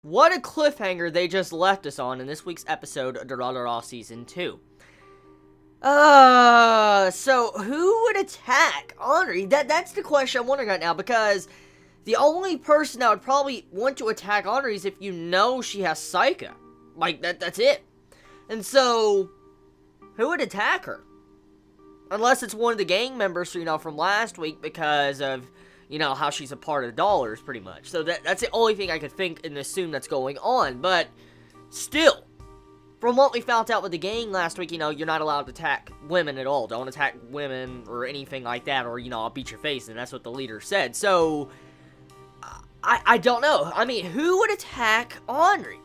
What a cliffhanger they just left us on in this week's episode of Durarara Season 2. So who would attack Henri? That's the question I'm wondering right now, because the only person that would probably want to attack Henri is if you know she has Psycha. Like, that's it. And so, who would attack her? Unless it's one of the gang members, from last week because of, how she's a part of the dollars, pretty much. So that's the only thing I could think and assume that's going on. But, still, from what we found out with the gang last week, you're not allowed to attack women at all. Don't attack women or anything like that, or, I'll beat your face, and that's what the leader said. So, I don't know. I mean, who would attack Henri?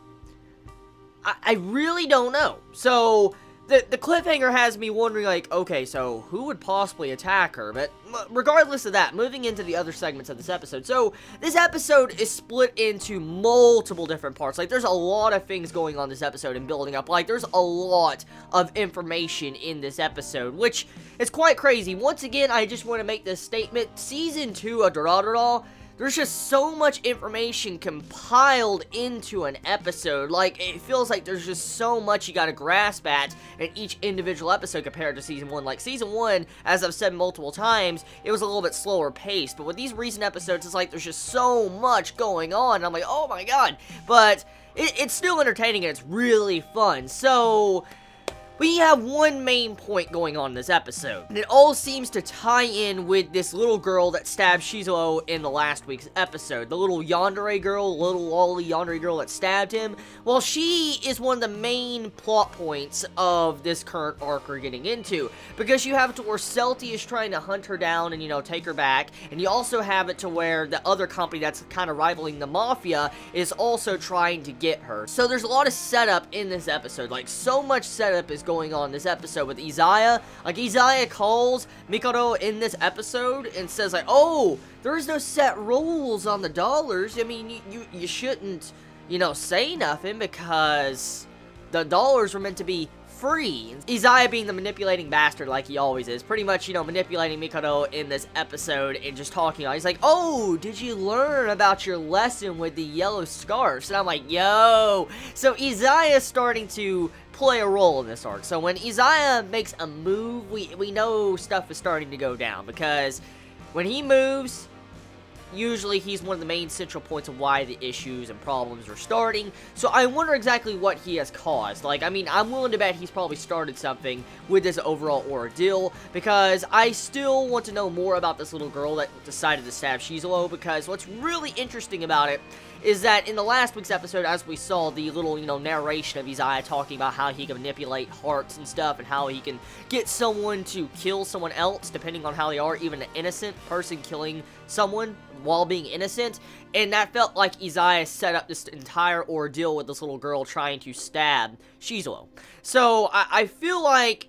I really don't know. So, the cliffhanger has me wondering, like, okay, so who would possibly attack her? But regardless of that, moving into the other segments of this episode. So, this episode is split into multiple different parts. Like, there's a lot of things going on this episode and building up. Like, there's a lot of information in this episode, which is quite crazy. Once again, I just want to make this statement. Season 2 of Durarara, there's just so much information compiled into an episode. Like, it feels like there's just so much you gotta grasp at in each individual episode compared to Season 1. Like, Season 1, as I've said multiple times, it was a little bit slower paced. But with these recent episodes, it's like there's just so much going on. And I'm like, oh my god. But it's still entertaining and it's really fun. So, we have one main point going on in this episode, and it all seems to tie in with this little girl that stabbed Shou in the last week's episode. The little yandere girl, little lolly yandere girl that stabbed him. Well, she is one of the main plot points of this current arc we're getting into, because you have it to where Celti is trying to hunt her down and, take her back, and you also have it to where the other company that's kind of rivaling the Mafia is also trying to get her. So there's a lot of setup in this episode. Like, so much setup is going on this episode with Izaya. Like, Izaya calls Mikado in this episode and says, like, oh, there is no set rules on the dollars. I mean, you shouldn't, say nothing because the dollars were meant to be free. Izaya, being the manipulating bastard like he always is, pretty much, manipulating Mikado in this episode and just talking. He's like, oh, did you learn about your lesson with the yellow scarves? And I'm like, yo. So Izaya's starting to play a role in this arc. So when Izaya makes a move, we know stuff is starting to go down, because when he moves, usually he's one of the main central points of why the issues and problems are starting. So I wonder exactly what he has caused. Like, I mean, I'm willing to bet he's probably started something with this overall ordeal, because I still want to know more about this little girl that decided to stab Shou, because what's really interesting about it is that in the last week's episode, as we saw the little, narration of Izaya talking about how he can manipulate hearts and stuff, and how he can get someone to kill someone else, depending on how they are, even an innocent person killing someone while being innocent, and that felt like Izaya set up this entire ordeal with this little girl trying to stab Shou. So, I feel like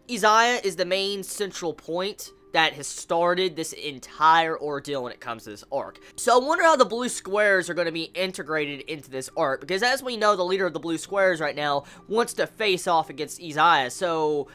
Izaya is the main central point that has started this entire ordeal when it comes to this arc. So I wonder how the blue squares are going to be integrated into this arc, because as we know, the leader of the blue squares right now wants to face off against Izaya. So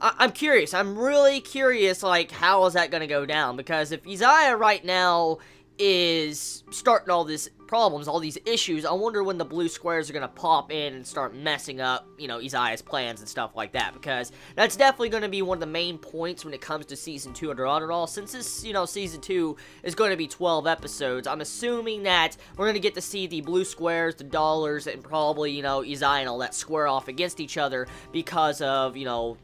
I'm curious. I'm really curious, like, how is that going to go down? Because if Izaya right now is starting all these problems, all these issues, I wonder when the blue squares are going to pop in and start messing up, Izaya's plans and stuff like that, because that's definitely going to be one of the main points when it comes to Season 2 of Durarara. Since this, Season 2 is going to be 12 episodes, I'm assuming that we're going to get to see the blue squares, the dollars, and probably, Izaya and all that square off against each other because of,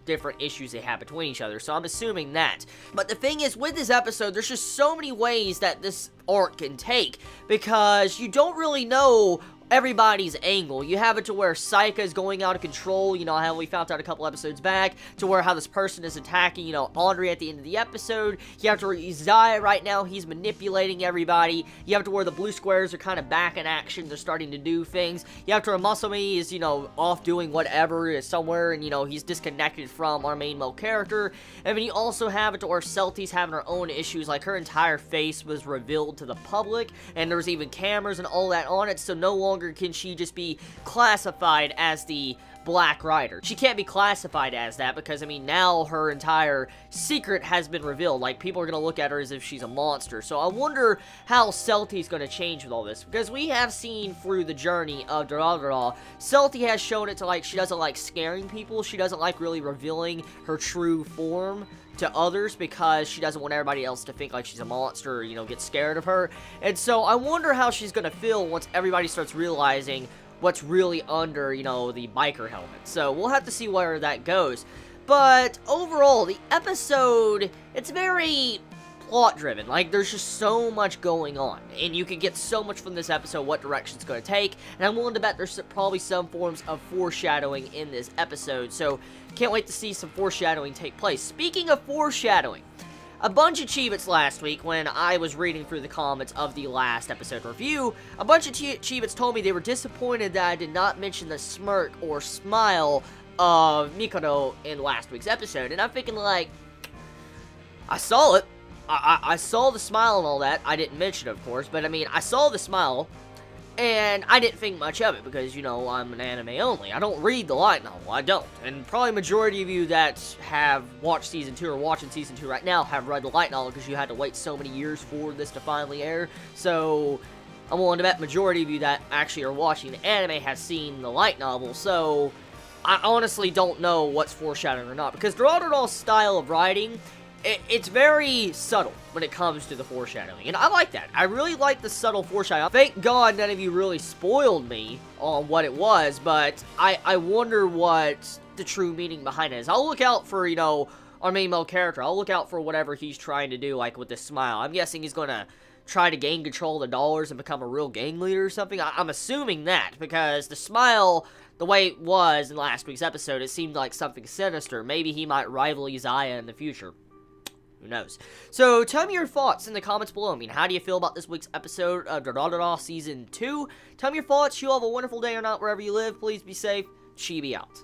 different issues they have between each other. So I'm assuming that. But the thing is, with this episode, there's just so many ways that this arc can take, because you don't really know everybody's angle. You have it to where Psycha is going out of control, how we found out a couple episodes back, to where how this person is attacking, Henri at the end of the episode. You have to where Izaya right now, he's manipulating everybody. You have to where the blue squares are kind of back in action, they're starting to do things. You have to where Masumi is, off doing whatever is somewhere, and, he's disconnected from our main male character. And then you also have it to where Celti's having her own issues, like her entire face was revealed to the public, and there's even cameras and all that on it, so no longer can she just be classified as the Black Rider. She can't be classified as that because, I mean, now her entire secret has been revealed. Like, people are going to look at her as if she's a monster. So I wonder how Celtie's going to change with all this, because we have seen through the journey of Durarara, Celtie has shown it to, like, she doesn't like scaring people. She doesn't like really revealing her true form to others because she doesn't want everybody else to think like she's a monster or, you know, get scared of her. And so I wonder how she's going to feel once everybody starts realizing what's really under, you know, the biker helmet. So we'll have to see where that goes. But overall, the episode, it's very plot-driven. Like, there's just so much going on, and you can get so much from this episode what direction it's going to take, and I'm willing to bet there's probably some forms of foreshadowing in this episode, so can't wait to see some foreshadowing take place. Speaking of foreshadowing, a bunch of Chibits last week, when I was reading through the comments of the last episode review, a bunch of Chibits told me they were disappointed that I did not mention the smirk or smile of Mikado in last week's episode, and I'm thinking, like, I saw it. I saw the smile and all that. I didn't mention it, of course, but I mean, I saw the smile, and I didn't think much of it, because, you know, I'm an anime only. I don't read the light novel. I don't. And probably majority of you that have watched Season 2 or watching Season 2 right now have read the light novel, because you had to wait so many years for this to finally air. So, I'm willing to bet majority of you that actually are watching the anime have seen the light novel, so I honestly don't know what's foreshadowing or not, because Durarara's style of writing, it's very subtle when it comes to the foreshadowing, and I like that. I really like the subtle foreshadowing. Thank God none of you really spoiled me on what it was, but I wonder what the true meaning behind it is. I'll look out for, you know, our main male character. I'll look out for whatever he's trying to do, like with this smile. I'm guessing he's gonna try to gain control of the dollars and become a real gang leader or something. I'm assuming that, because the smile, the way it was in last week's episode, it seemed like something sinister. Maybe he might rival Izaya in the future. Who knows? So, tell me your thoughts in the comments below. I mean, how do you feel about this week's episode of Durarara Season 2? Tell me your thoughts. You all have a wonderful day or not wherever you live. Please be safe. Chibi out.